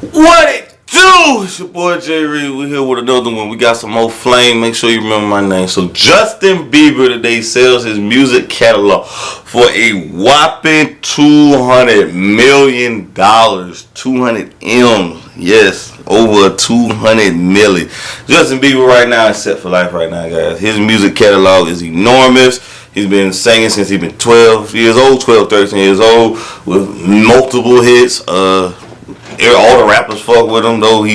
What it do? It's your boy Jay Reed. We're here with another one. We got some more flame. Make sure you remember my name. So Justin Bieber today sells his music catalog for a whopping $200 million. 200 M. Yes, over 200 million. Justin Bieber right now is set for life right now, guys. His music catalog is enormous. He's been singing since he's been 12 years old, 12, 13 years old, with multiple hits. All the rappers fuck with him, though.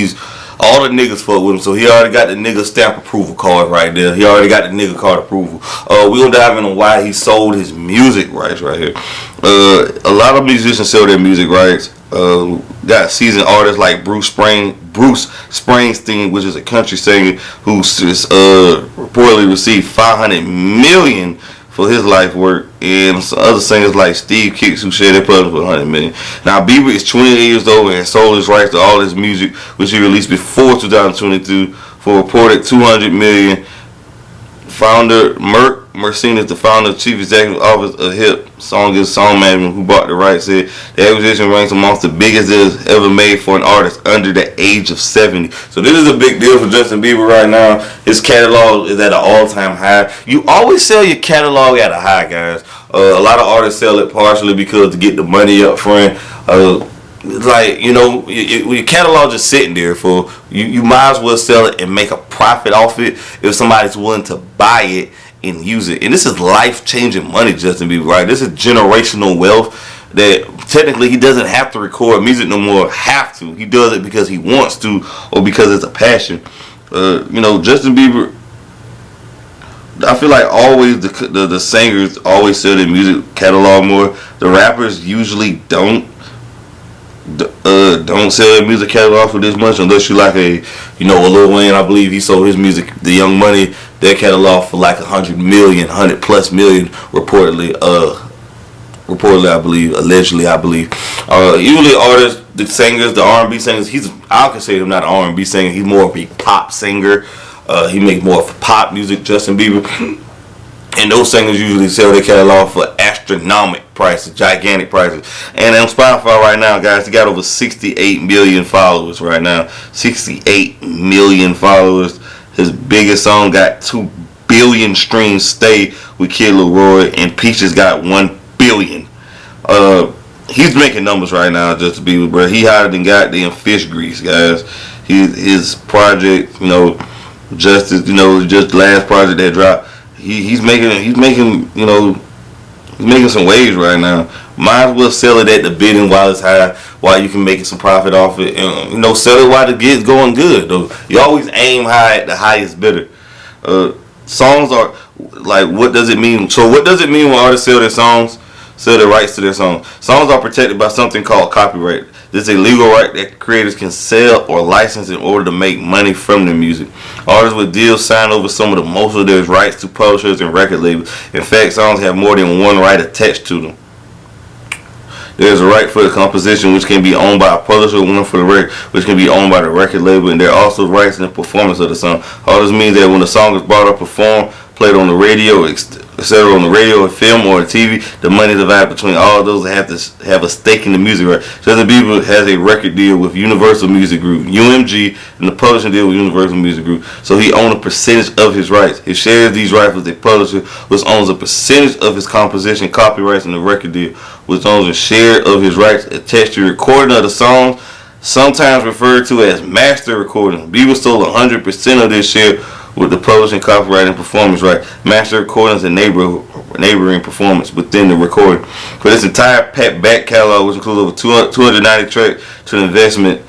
All the niggas fuck with him, so he already got the nigga stamp approval card right there. He already got the nigga card approval. We gonna dive into why he sold his music rights right here. A lot of musicians sell their music rights. Got seasoned artists like Bruce Springsteen, which is a country singer who reportedly received $500 million for his life work, and some other singers like Steve Kicks who share their publishing for $100 million. Now Bieber is 28 years old and sold his rights to all his music, which he released before 2022, for a reported $200 million. Founder Mercedes, the founder and chief executive officer of Hip Song Management, who bought the rights, said the acquisition ranks amongst the biggest deals ever made for an artist under the age of 70. So this is a big deal for Justin Bieber right now. His catalog is at an all-time high. You always sell your catalog at a high, guys. A lot of artists sell it partially because to get the money up front. Your catalog just sitting there for you might as well sell it and make a profit off it if somebody's willing to buy it and use it. And this is life-changing money, Justin Bieber, right? This is generational wealth that technically he doesn't have to record music no more. Have to. He does it because he wants to or because it's a passion. Justin Bieber, I feel like always the singers always sell their music catalog more. The rappers usually don't sell their music catalog for this much unless you like a Lil Wayne. I believe he sold his music, the Young Money, their catalog for like 100 million, 100 plus million reportedly, I believe, allegedly, I believe. Usually artists, the singers, the R&B singers, I consider him not an R&B singer, he's more of a pop singer. He makes more of pop music, Justin Bieber. And those singers usually sell their catalog for astronomical prices, gigantic prices. And on Spotify right now, guys, he got over 68 million followers right now. 68 million followers. His biggest song got 2 billion streams. Stay with Kid Leroy, and Peaches got 1 billion. He's making numbers right now, Justin Bieber, bro. He higher than goddamn fish grease, guys. His project, Justice, just the last project that dropped. He's making some waves right now. Might as well sell it at the bidding while it's high, while you can make some profit off it, and sell it while the get's going good. Though you always aim high at the highest bidder. Songs are like, what does it mean? So what does it mean when artists sell their rights to their songs? Songs are protected by something called copyright. This is a legal right that creators can sell or license in order to make money from their music. Artists with deals sign over some of the most of their rights to publishers and record labels. In fact, songs have more than one right attached to them. There's a right for the composition, which can be owned by a publisher, one for the record, which can be owned by the record label, and there are also rights in the performance of the song. All this means that when the song is brought up, performed, played on the radio, etc., on the radio, film, or TV, the money divided between all of those that have to have a stake in the music right. Justin Bieber has a record deal with Universal Music Group, UMG, and the publishing deal with Universal Music Group. So he owns a percentage of his rights. He shares these rights with a publisher, which owns a percentage of his composition copyrights in the record deal, which owns a share of his rights attached to recording of the songs, sometimes referred to as master recording. Bieber stole 100% of this share with the publishing, copyright, and performance right. Master recordings and neighboring performance within the recording. For this entire back catalog, which includes over 290 tracks, to the investment,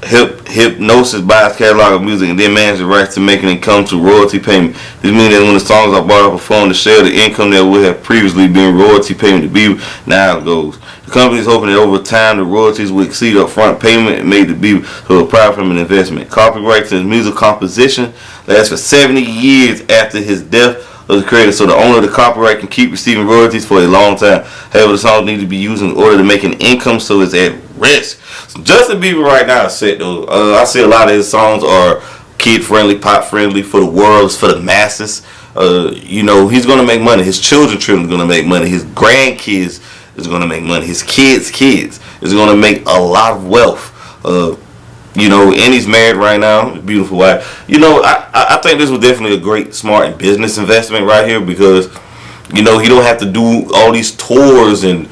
Hypnosis buys catalog of music and then manages the rights to making it come to royalty payment. This means that when the songs are bought or performed, the share of the income that would have previously been royalty payment to Bieber now goes. The company is hoping that over time the royalties will exceed upfront payment made to Bieber, so a profit from an investment. Copyright to his music composition lasts for 70 years after his death of the creator, so the owner of the copyright can keep receiving royalties for a long time. However, the songs need to be used in order to make an income, so it's at risk. So Justin Bieber right now is set though. I see a lot of his songs are kid friendly, pop friendly, for the world, for the masses. He's gonna make money. His children are gonna make money. His grandkids is gonna make money. His kids is gonna make a lot of wealth. You know, and he's married right now, beautiful wife. You know, I think this was definitely a great, smart business investment right here because, you know, he don't have to do all these tours and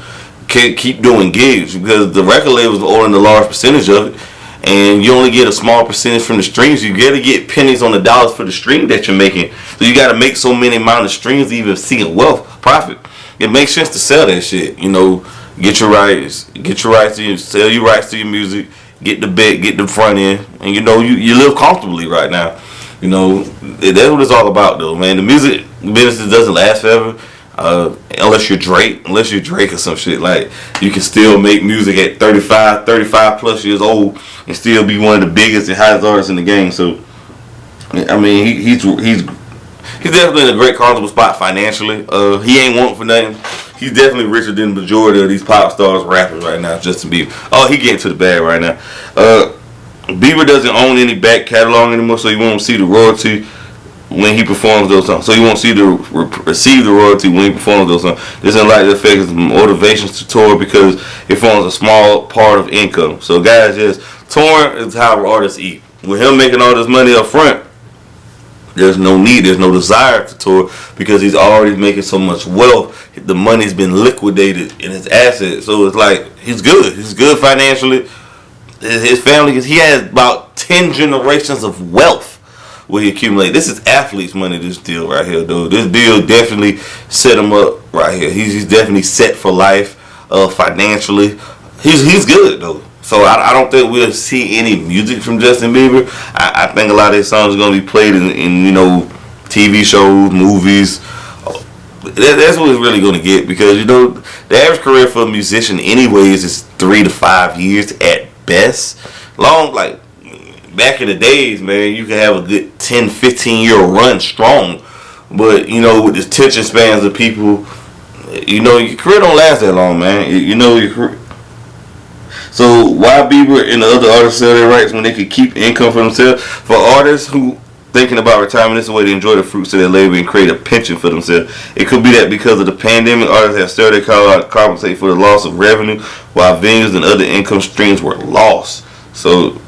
keep doing gigs because the record labels owning a large percentage of it, and you only get a small percentage from the streams. You got to get pennies on the dollars for the stream that you're making. So you got to make so many amount of streams to even see a wealth profit. It makes sense to sell that shit. You know, get your rights sell your rights to your music. Get the back, get the front end, and you know you live comfortably right now. You know that's what it's all about, though, man. The music business doesn't last forever, unless you're Drake or some shit. Like you can still make music at 35 plus years old and still be one of the biggest and highest artists in the game. So, I mean, he's definitely in a great comfortable spot financially. He ain't want for nothing. He's definitely richer than the majority of these pop stars, rappers right now. Justin Bieber. Oh, he getting to the bag right now. Bieber doesn't own any back catalog anymore, so you won't see the royalty when he performs those songs. So you won't see receive the royalty when he performs those songs. This doesn't likely affect his motivations to tour because it forms a small part of income. So guys, just touring is how artists eat. With him making all this money up front, there's no need, there's no desire to tour because he's already making so much wealth. The money's been liquidated in his assets, so it's like he's good. He's good financially. His family, he has about 10 generations of wealth where he accumulated. This is athletes' money. This deal right here, dude. This deal definitely set him up right here. He's definitely set for life financially. He's good though. So I don't think we'll see any music from Justin Bieber. I think a lot of his songs are going to be played in you know, TV shows, movies. That's what it's really going to get because, you know, the average career for a musician anyways is 3 to 5 years at best. Long, like, back in the days, man, you can have a good 10, 15-year run strong. But, you know, with the attention spans of people, you know, your career don't last that long, man. You know, your career. So why Bieber and the other artists sell their rights when they could keep income for themselves? For artists who thinking about retirement, this is a way to enjoy the fruits of their labor and create a pension for themselves. It could be that because of the pandemic, artists have sold their catalog to compensate for the loss of revenue, while venues and other income streams were lost. So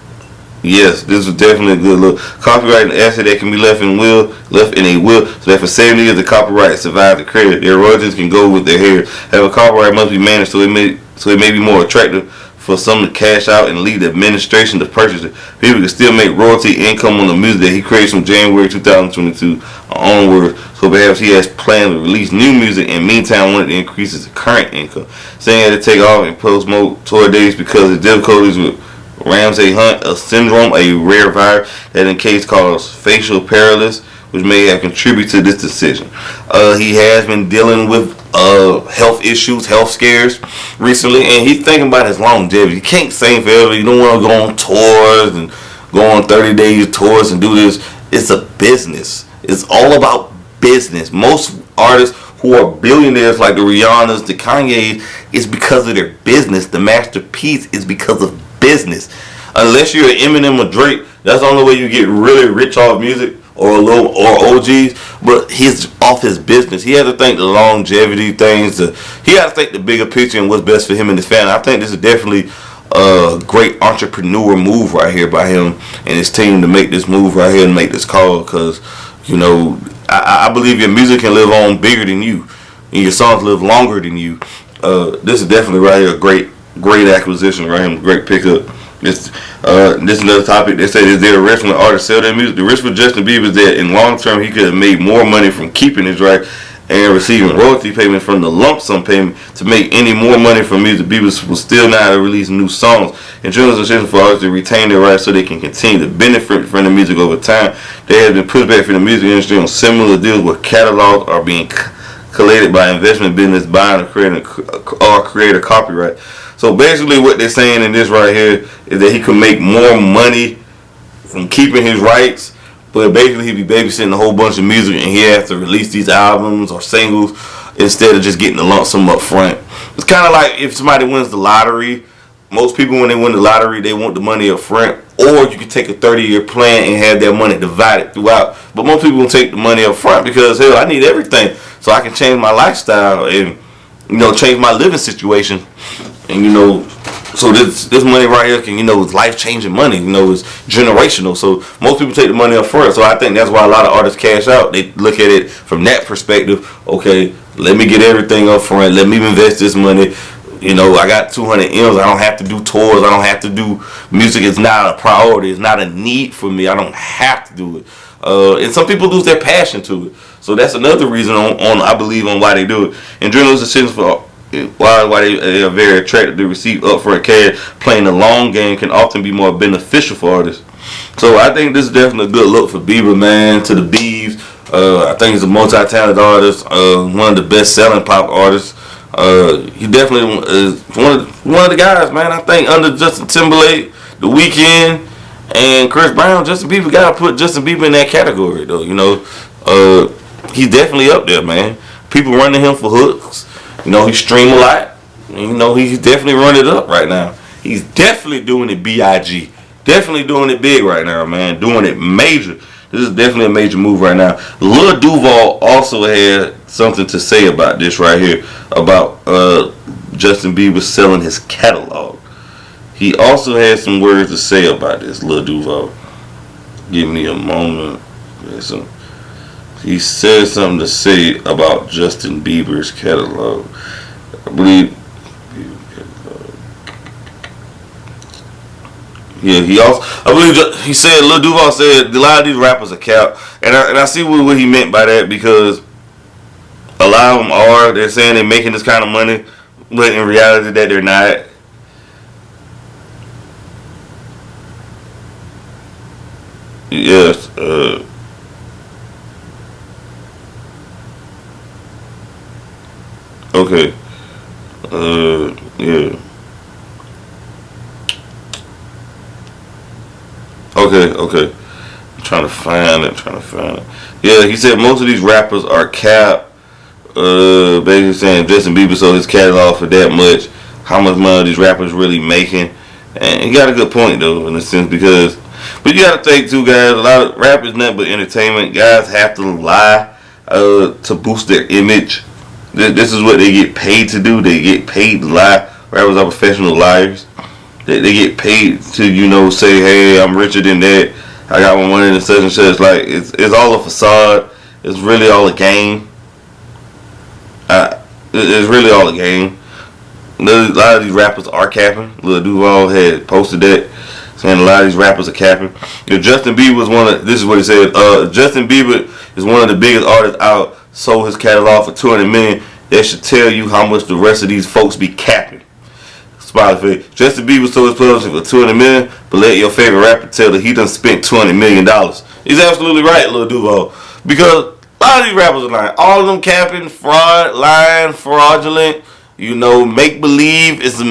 yes, this is definitely a good look. Copyright an asset that can be left in a will, so that for 7 years the copyright survives the credit. Their royalties can go with their hair. However, copyright must be managed so it may be more attractive for some to cash out and lead the administration to purchase it. People can still make royalty income on the music that he creates from January 2022 onward. So perhaps he has planned to release new music and meantime wanted to increase his current income. Saying he had to take off and post-mode tour days because of difficulties with Ramsay Hunt syndrome, a rare virus that in case causes facial paralysis, which may have contributed to this decision. He has been dealing with health issues, health scares recently, and he's thinking about his longevity. You can't sing forever. You don't want to go on tours and go on 30 days tours and do this. It's a business. It's all about business. Most artists who are billionaires like the Rihannas, the Kanye's, is because of their business. The masterpiece is because of business. Unless you're an Eminem or Drake, that's the only way you get really rich off music. Or OGs, but he's off his business. He has to think the longevity things. He has to think the bigger picture and what's best for him and his family. I think this is definitely a great entrepreneur move right here by him and his team to make this move right here and make this call. Because, you know, I believe your music can live on bigger than you, and your songs live longer than you. This is definitely right here a great acquisition right here, great pickup. This is another topic. They say, is there a risk when artists sell their music? The risk for Justin Bieber is that in long term he could have made more money from keeping his right and receiving royalty payments from the lump sum payment. To make any more money from music, Bieber will still not release new songs. Insurance association for artists to retain their rights so they can continue to benefit from the music over time. They have been pushed back from the music industry on similar deals where catalogs are being collated by investment business buying or create a copyright. So basically what they're saying in this right here is that he could make more money from keeping his rights, but basically he'd be babysitting a whole bunch of music and he has to release these albums or singles instead of just getting the lump sum up front. It's kind of like if somebody wins the lottery. Most people when they win the lottery, they want the money up front, or you can take a 30-year plan and have that money divided throughout. But most people will take the money up front because, hell, I need everything so I can change my lifestyle and, you know, change my living situation. And, you know, So this money right here can, it's life changing money. It's generational. So most people take the money up front. So I think that's why a lot of artists cash out. They look at it from that perspective. Okay, let me get everything up front. Let me invest this money. I got 200 M's. I don't have to do tours. I don't have to do music. It's not a priority. It's not a need for me. I don't have to do it. And some people lose their passion to it. So that's another reason I believe on why they do it. And during those decisions for why they are very attracted to receive upfront cash, playing the long game can often be more beneficial for artists. So I think this is definitely a good look for Bieber, man. To the Biebs, I think he's a multi-talented artist, one of the best-selling pop artists. He definitely is one of the guys, man. I think under Justin Timberlake, The Weeknd, and Chris Brown, Justin Bieber gotta put Justin Bieber in that category, though. He's definitely up there, man. People running him for hooks. He stream a lot. He's definitely running it up right now. He's definitely doing it B.I.G. Definitely doing it big right now, man. Doing it major. This is definitely a major move right now. Lil Duval also had something to say about this right here, about Justin Bieber selling his catalog. He also had some words to say about this, Lil Duval. Give me a moment. He said something to say about Justin Bieber's catalog. I believe. Yeah, he said, Lil Duval said a lot of these rappers are cap, and I see what he meant by that, because a lot of them they're saying they're making this kind of money, but in reality that they're not. Yes. Okay. Yeah. Okay. I'm trying to find it. Yeah, he said most of these rappers are cap. Basically saying Justin Bieber sold his catalog for that much. How much money these rappers really making? And he got a good point though, in a sense, but you gotta think too, guys. A lot of rap is nothing but entertainment. Guys have to lie to boost their image. This is what they get paid to do. They get paid to lie. Rappers are professional liars. They get paid to, say, hey, I'm richer than that. I got my money in such and such. Like, it's all a facade. It's really all a game. It's really all a game. A lot of these rappers are capping. Lil Duval had posted that, saying a lot of these rappers are capping. Justin Bieber was this is what he said. Justin Bieber is one of the biggest artists out. Sold his catalog for $200 million. That should tell you how much the rest of these folks be capping. Spotify. Justin Bieber sold his publishing for $200 million, but let your favorite rapper tell that he done spent $200 million. He's absolutely right, Lil Duval, because a lot of these rappers are lying. All of them capping, fraud, lying, fraudulent. Make believe is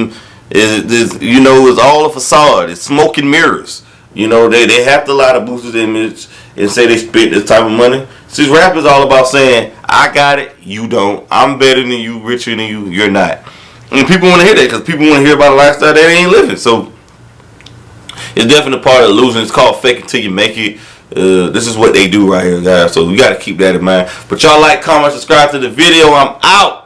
it's all a facade. It's smoke and mirrors. They have to lie to boost their image and say they spent this type of money. So these rappers all about saying, I got it, you don't. I'm better than you, richer than you, you're not. And people want to hear that, because people want to hear about a lifestyle they ain't living. So it's definitely part of illusion. It's called fake it till you make it. This is what they do right here, guys. So we got to keep that in mind. But y'all like, comment, subscribe to the video. I'm out.